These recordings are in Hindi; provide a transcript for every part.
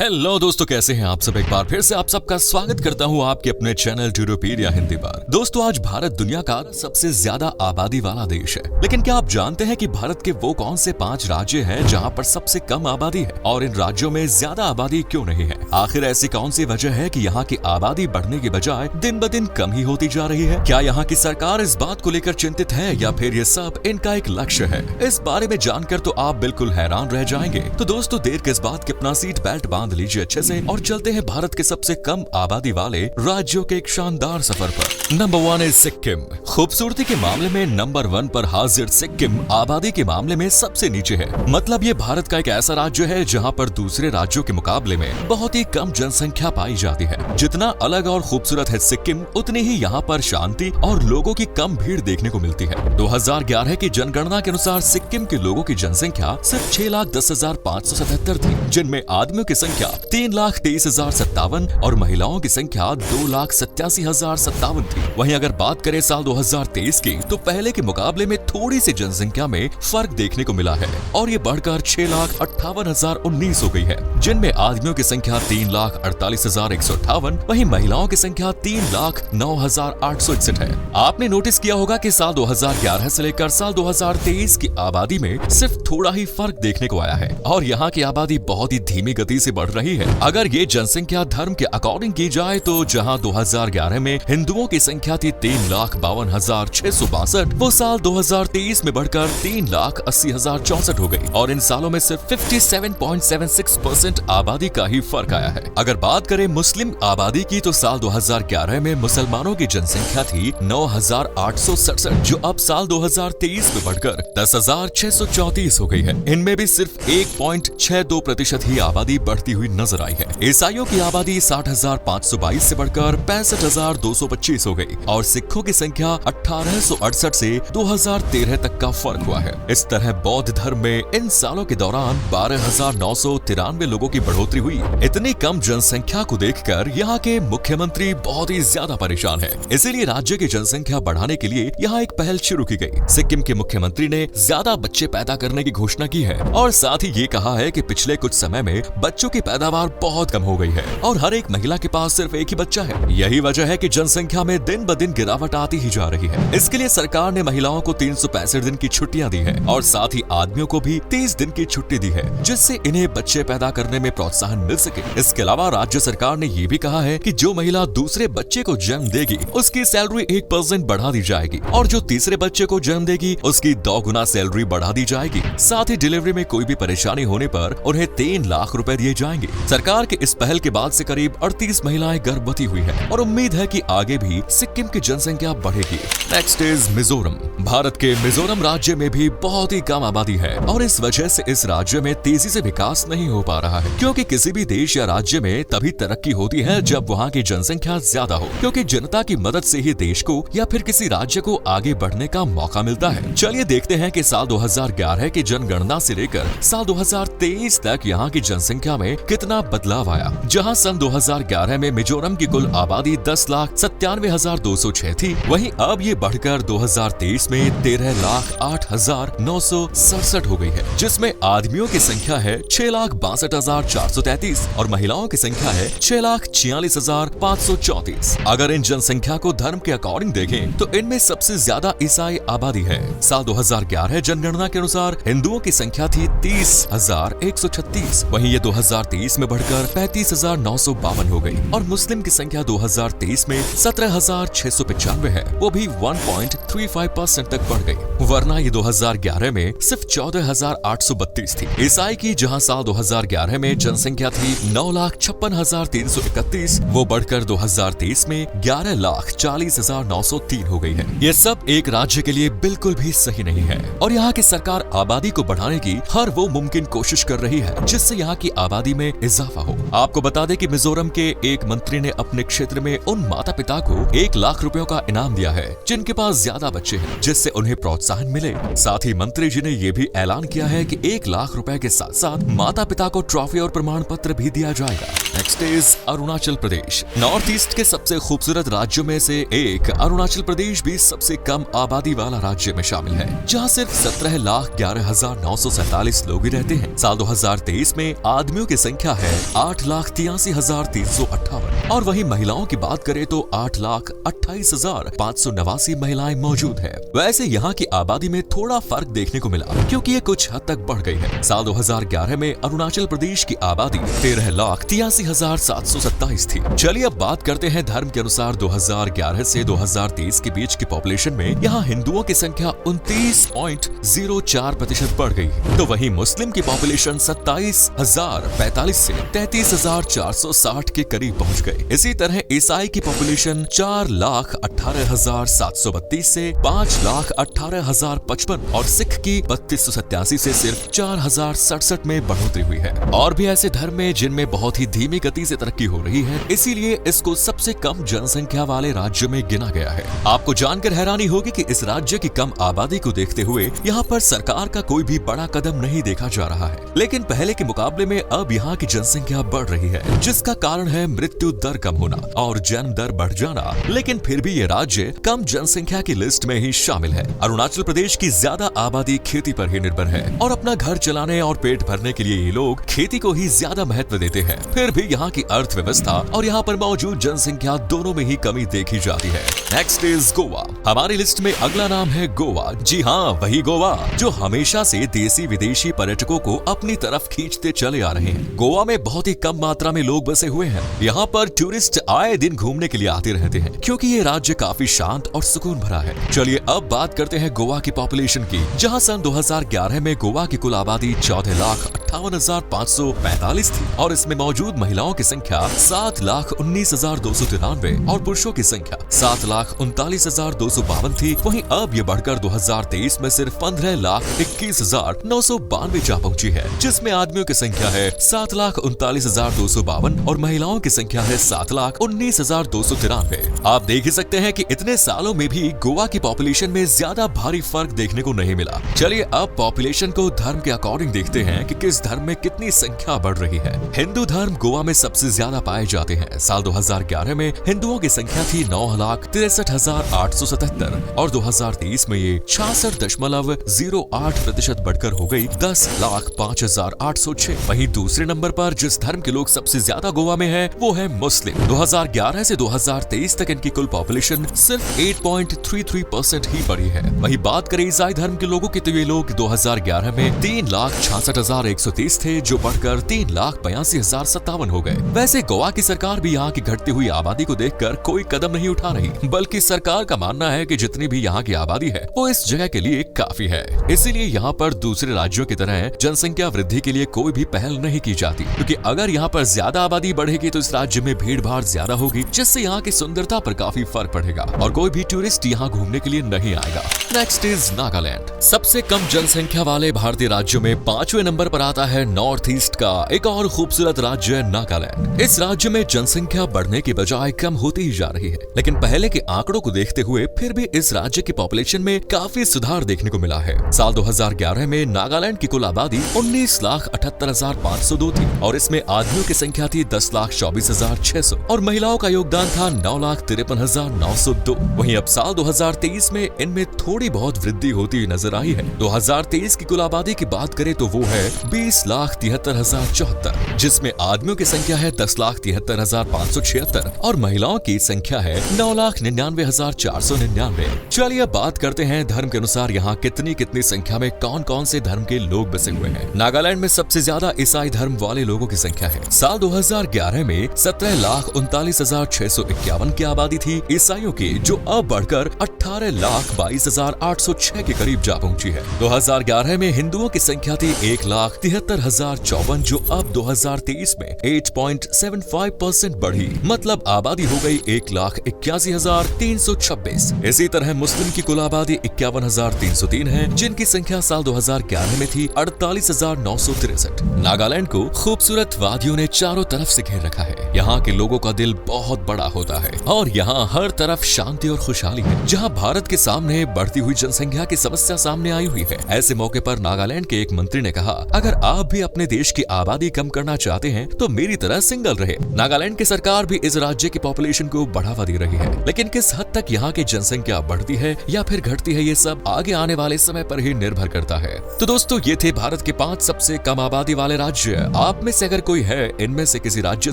हेलो दोस्तों, कैसे हैं आप सब। एक बार फिर से आप सबका स्वागत करता हूं आपके अपने चैनल ट्यूटोपीडिया हिंदी पर। दोस्तों, आज भारत दुनिया का सबसे ज्यादा आबादी वाला देश है, लेकिन क्या आप जानते हैं कि भारत के वो कौन से 5 राज्य हैं जहां पर सबसे कम आबादी है और इन राज्यों में ज्यादा आबादी क्यों नहीं है। आखिर ऐसी कौन सी वजह है कि यहाँ की आबादी बढ़ने के बजाय दिन ब दिन कम ही होती जा रही है। क्या यहाँ की सरकार इस बात को लेकर चिंतित है या फिर ये सब इनका एक लक्ष्य है। इस बारे में जानकर तो आप बिल्कुल हैरान रह जाएंगे। तो दोस्तों, देर किस बात की, अपना सीट बेल्ट बांध लीजिए अच्छे से और चलते हैं भारत के सबसे कम आबादी वाले राज्यों के एक शानदार सफर पर। नंबर 1 है सिक्किम। खूबसूरती के मामले में नंबर 1 पर हाजिर सिक्किम आबादी के मामले में सबसे नीचे है। मतलब ये भारत का एक ऐसा राज्य है जहां पर दूसरे राज्यों के मुकाबले में बहुत ही कम जनसंख्या पाई जाती है। जितना अलग और खूबसूरत है सिक्किम, उतनी ही यहाँ पर शांति और लोगों की कम भीड़ देखने को मिलती है। 2011 की जनगणना के अनुसार सिक्किम के लोगों की जनसंख्या सिर्फ 6,10,577 थी, जिनमें आदमियों की संख्या 3,23,057 और महिलाओं की संख्या 2,87,057 थी। वहीं अगर बात करें साल 2023 की, तो पहले के मुकाबले में थोड़ी सी जनसंख्या में फर्क देखने को मिला है और ये बढ़कर 6,58,019 हो गई है, जिनमें आदमियों की संख्या 3,48,158, वहीं महिलाओं की संख्या 3,09,861 है। आपने नोटिस किया होगा कि साल 2011 से लेकर साल 2023 की आबादी में सिर्फ थोड़ा ही फर्क देखने को आया है और यहाँ की आबादी बहुत ही धीमी गति से बढ़ रही है। अगर ये जनसंख्या धर्म के अकॉर्डिंग की जाए तो जहां 2011 में हिंदुओं की संख्या थी 3,52,662, वो साल 2023 में बढ़कर 3,80,064 हो गई और इन सालों में सिर्फ 57.76% आबादी का ही फर्क आया है। अगर बात करें मुस्लिम आबादी की, तो साल 2011 में मुसलमानों की जनसंख्या थी 9,867, जो अब साल 2023 में बढ़कर 10,634 हो गई है। इनमें भी सिर्फ 1.62% ही आबादी बढ़ती हुई नजर आई है। ईसाइयों की आबादी 60,522 से बढ़कर 65,225 हो गई और सिखों की संख्या 1,868 से 2013 तक का फर्क हुआ है। इस तरह बौद्ध धर्म में इन सालों के दौरान 12,993 लोगों की बढ़ोतरी हुई। इतनी कम जनसंख्या को देखकर यहाँ के मुख्यमंत्री बहुत ही ज्यादा परेशान है। इसीलिए राज्य की जनसंख्या बढ़ाने के लिए यहाँ एक पहल शुरू की गई। सिक्किम के मुख्यमंत्री ने ज्यादा बच्चे पैदा करने की घोषणा की है और साथ ही ये कहा है कि पिछले कुछ समय में बच्चों की पैदावार बहुत कम हो गई है और हर एक महिला के पास सिर्फ एक ही बच्चा है। यही वजह है कि जनसंख्या में दिन ब दिन गिरावट आती ही जा रही है। इसके लिए सरकार ने महिलाओं को 365 दिन की छुट्टियां दी है और साथ ही आदमियों को भी 30 दिन की छुट्टी दी है, जिससे इन्हें बच्चे पैदा करने में प्रोत्साहन मिल सके। इसके अलावा राज्य सरकार ने ये भी कहा है कि जो महिला दूसरे बच्चे को जन्म देगी, उसकी सैलरी 1% बढ़ा दी जाएगी और जो तीसरे बच्चे को जन्म देगी, उसकी 2 गुना सैलरी बढ़ा दी जाएगी। साथ ही डिलीवरी में कोई भी परेशानी होने पर उन्हें 3 लाख रुपए दिए जाएंगे। सरकार के इस पहल के बाद से करीब 38 महिलाएं गर्भवती हुई है और उम्मीद है कि आगे भी सिक्किम की जनसंख्या बढ़ेगी। Next is Mizoram. भारत के मिजोरम राज्य में भी बहुत ही कम आबादी है और इस वजह से इस राज्य में तेजी से विकास नहीं हो पा रहा है, क्योंकि किसी भी देश या राज्य में तभी तरक्की होती है जब वहाँ की जनसंख्या ज्यादा हो, क्योंकि जनता की मदद से ही देश को या फिर किसी राज्य को आगे बढ़ने का मौका मिलता है। चलिए देखते हैं कि साल 2011 की जनगणना से लेकर साल 2023 तक यहाँ की जनसंख्या में कितना बदलाव आया। जहाँ सन 2011 में मिजोरम की कुल आबादी 10,97,206 थी, वहीं अब ये बढ़कर 2023 में 13,08,967 हो गई है, जिसमें आदमियों की संख्या है 6,62,433 और महिलाओं की संख्या है 6,46,534। अगर इन जनसंख्या को धर्म के अकॉर्डिंग देखें तो इनमें सबसे ज्यादा ईसाई आबादी है। साल 2011 जनगणना के अनुसार हिंदुओं की संख्या थी 30,136, वहीं ये 2023 में बढ़कर 35,952 हो गई और मुस्लिम की संख्या 2023 में 17,695 है, वो भी 1.35% तक बढ़ गई, वरना ये 2011 में सिर्फ 14,832 थी। ईसाई की जहां साल 2011 में जनसंख्या थी 9,56,331, वो बढ़कर 2023 में 11,40,903 हो गई है। ये सब एक राज्य के लिए बिल्कुल भी सही नहीं है और यहाँ की सरकार आबादी को बढ़ाने की हर वो मुमकिन कोशिश कर रही है जिससे यहाँ की आबादी में इजाफा हो। आपको बता दें कि मिजोरम के एक मंत्री ने अपने क्षेत्र में उन माता पिता को 1 लाख रुपयों का इनाम दिया है जिनके पास ज्यादा बच्चे हैं, जिससे उन्हें प्रोत्साहन मिले। साथ ही मंत्री जी ने ये भी ऐलान किया है कि 1 लाख रुपए के साथ साथ माता पिता को ट्रॉफी और प्रमाण पत्र भी दिया जाएगा। Next is Arunachal Pradesh. North east के सबसे खूबसूरत राज्यों में से एक अरुणाचल प्रदेश भी सबसे कम आबादी वाला राज्य में शामिल है, जहाँ सिर्फ 17,11,947 लोग ही रहते हैं। साल 2023 में आदमियों की संख्या है 8,83,358 और वहीं महिलाओं की बात करें तो 8,28,589 महिलाएं मौजूद है। वैसे यहाँ की आबादी में थोड़ा फर्क देखने को मिला, क्योंकि ये कुछ हद तक बढ़ गई है। साल 2011 में अरुणाचल प्रदेश की आबादी 13,83,727 थी। चलिए अब बात करते हैं धर्म के अनुसार 2011 से 2023 के बीच की पॉपुलेशन में यहाँ हिंदुओं की संख्या 29.04% बढ़ गई, तो वहीं मुस्लिम की पॉपुलेशन 27,045 से 33,460 के करीब पहुँच गए। इसी तरह ईसाई की पॉपुलेशन 4,18,732 से 5,18,055 और सिख की 3287 से सिर्फ 4,067 में बढ़ोतरी हुई है। और भी ऐसे धर्म में जिनमें बहुत ही धीमी गति से तरक्की हो रही है, इसीलिए इसको सबसे कम जनसंख्या वाले राज्य में गिना गया है। आपको जानकर हैरानी होगी कि इस राज्य की कम आबादी को देखते हुए यहाँ पर सरकार का कोई भी बड़ा कदम नहीं देखा जा रहा है, लेकिन पहले के मुकाबले में अब यहाँ की जनसंख्या बढ़ रही है, जिसका कारण है मृत्यु दर कम होना और जन्म दर बढ़ जाना। लेकिन फिर भी ये राज्य कम जनसंख्या की लिस्ट में ही शामिल है। अरुणाचल प्रदेश की ज्यादा आबादी खेती पर ही निर्भर है और अपना घर चलाने और पेट भरने के लिए ये लोग खेती को ही ज्यादा महत्व देते हैं। फिर भी यहाँ की अर्थव्यवस्था और यहाँ पर मौजूद जनसंख्या दोनों में ही कमी देखी जाती है। Next is Goa. हमारी लिस्ट में अगला नाम है गोवा। जी हाँ, वही गोवा जो हमेशा से देसी विदेशी पर्यटकों को अपनी तरफ खींचते चले आ रहे हैं। गोवा में बहुत ही कम मात्रा में लोग बसे हुए हैं। यहाँ पर टूरिस्ट आए दिन घूमने के लिए आते रहते हैं, क्योंकि ये राज्य काफी शांत और सुकून भरा है। चलिए अब बात करते हैं गोवा की पॉपुलेशन की, जहाँ सन 2011 में गोवा की कुल आबादी 14,58,545 थी और इसमें मौजूद महिलाओं की संख्या 7,19,293 और पुरुषों की संख्या 7,39,252 थी। वहीं अब ये बढ़कर 2023 में सिर्फ 15,21,992 जा पहुंची है, जिसमें आदमियों की संख्या है 7,39,252 और महिलाओं की संख्या है 7,19,293। आप देख ही सकते हैं कि इतने सालों में भी गोवा की पॉपुलेशन में ज्यादा भारी फर्क देखने को नहीं मिला। चलिए अब पॉपुलेशन को धर्म के अकॉर्डिंग देखते हैं कि किस धर्म में कितनी संख्या बढ़ रही है। हिंदू धर्म गोवा में सबसे ज्यादा पाए जाते हैं। साल 2011 में हिंदुओं की संख्या थी 9,63,877 और 2023 में ये 66.08% बढ़कर हो गई 10,05,806। वहीं दूसरे नंबर पर जिस धर्म के लोग सबसे ज्यादा गोवा में है वो है मुस्लिम। 2011 से 2023 तक इनकी कुल पॉपुलेशन सिर्फ 8.33% ही बढ़ी है। वही बात करें ईसाई धर्म के लोगों की तो ये लोग 2011 में 3,66,130 थे, जो बढ़कर 3,82,057 हो गए। वैसे गोवा की सरकार भी यहाँ की घटती हुई आबादी को देखकर कोई कदम नहीं उठा रही, बल्कि सरकार का मानना है कि जितनी भी यहाँ की आबादी है वो इस जगह के लिए काफी है। इसीलिए यहाँ पर दूसरे राज्यों की तरह जनसंख्या वृद्धि के लिए कोई भी पहल नहीं की जाती, क्योंकि अगर यहाँ पर ज्यादा आबादी बढ़ेगी तो इस राज्य में भीड़ भाड़ ज्यादा होगी, जिससे यहाँ की सुंदरता पर काफी फर्क पड़ेगा और कोई भी टूरिस्ट यहाँ घूमने के लिए नहीं आएगा। Next is Nagaland. सबसे कम जनसंख्या वाले भारतीय राज्यों में 5वें नंबर पर आता है नॉर्थ ईस्ट का एक और खूबसूरत राज्य नागालैंड। इस राज्य में जनसंख्या बढ़ने की बजाय कम होती ही जा रही है, लेकिन पहले के आंकड़ों को देखते हुए फिर भी इस राज्य की पॉपुलेशन में काफी सुधार देखने को मिला है। साल 2011 में नागालैंड की कुल आबादी 19,78,502 थी और इसमें आदमियों की संख्या थी 10,24,600 और महिलाओं का योगदान था 9,53,902। वहीं अब साल 2023 में इनमें थोड़ी बहुत वृद्धि होती नजर आई है। 2023 की कुल आबादी की बात करें तो वो है 20,73,074, जिसमें आदमियों की संख्या है 10,73,576 और महिलाओं की संख्या है 9,99,499। चलिए अब बात करते हैं धर्म के अनुसार यहाँ कितनी संख्या में कौन कौन से धर्म के लोग बसे हुए हैं। नागालैंड में सबसे ज्यादा ईसाई धर्म वाले लोगों की संख्या है। साल 2011 में 17,39,651 की आबादी थी ईसाइयों की, जो अब बढ़कर 18,22,806 के करीब जा पहुंची है। 2011 में हिंदुओं की संख्या थी 1,73,054, जो अब 2023 में 8.75% बढ़ी, मतलब आबादी हो गई 1,81,326। इसी तरह मुस्लिम की कुल आबादी 51,303 है, जिनकी संख्या साल 2011 में थी 48,963। नागालैंड को खूबसूरत वादियों ने चारों तरफ से घेर रखा है। यहाँ के लोगों का दिल बहुत बड़ा होता है और यहाँ हर तरफ शांति और खुशहाली है। जहाँ भारत के सामने बढ़ती हुई जनसंख्या की समस्या सामने आई हुई है, ऐसे मौके पर नागालैंड के एक मंत्री ने कहा, अगर आप भी अपने देश की आबादी कम करना चाहते हैं तो मेरी तरह सिंगल रहे। नागालैंड की सरकार भी इस राज्य की पॉपुलेशन को बढ़ावा दे रही है, लेकिन किस हद तक यहाँ की जनसंख्या बढ़ती है या फिर घटती है, ये सब आगे आने वाले समय पर ही निर्भर करता है। तो दोस्तों, ये थे भारत के 5 सबसे कम आबादी वाले राज्य। आप में से अगर कोई है इनमें से किसी राज्य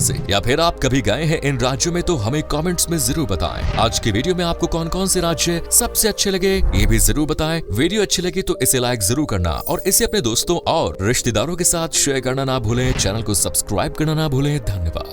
से, या फिर आप कभी गए हैं इन राज्यों में, तो हमें कमेंट्स में जरूर बताएं। आज की वीडियो में आपको कौन कौन से राज्य सबसे अच्छे लगे ये भी जरूर बताएं। वीडियो अच्छी लगी तो इसे लाइक जरूर करना और इसे अपने दोस्तों और रिश्तेदारों के साथ शेयर करना ना भूलें। चैनल को सब्सक्राइब करना ना भूलें। धन्यवाद।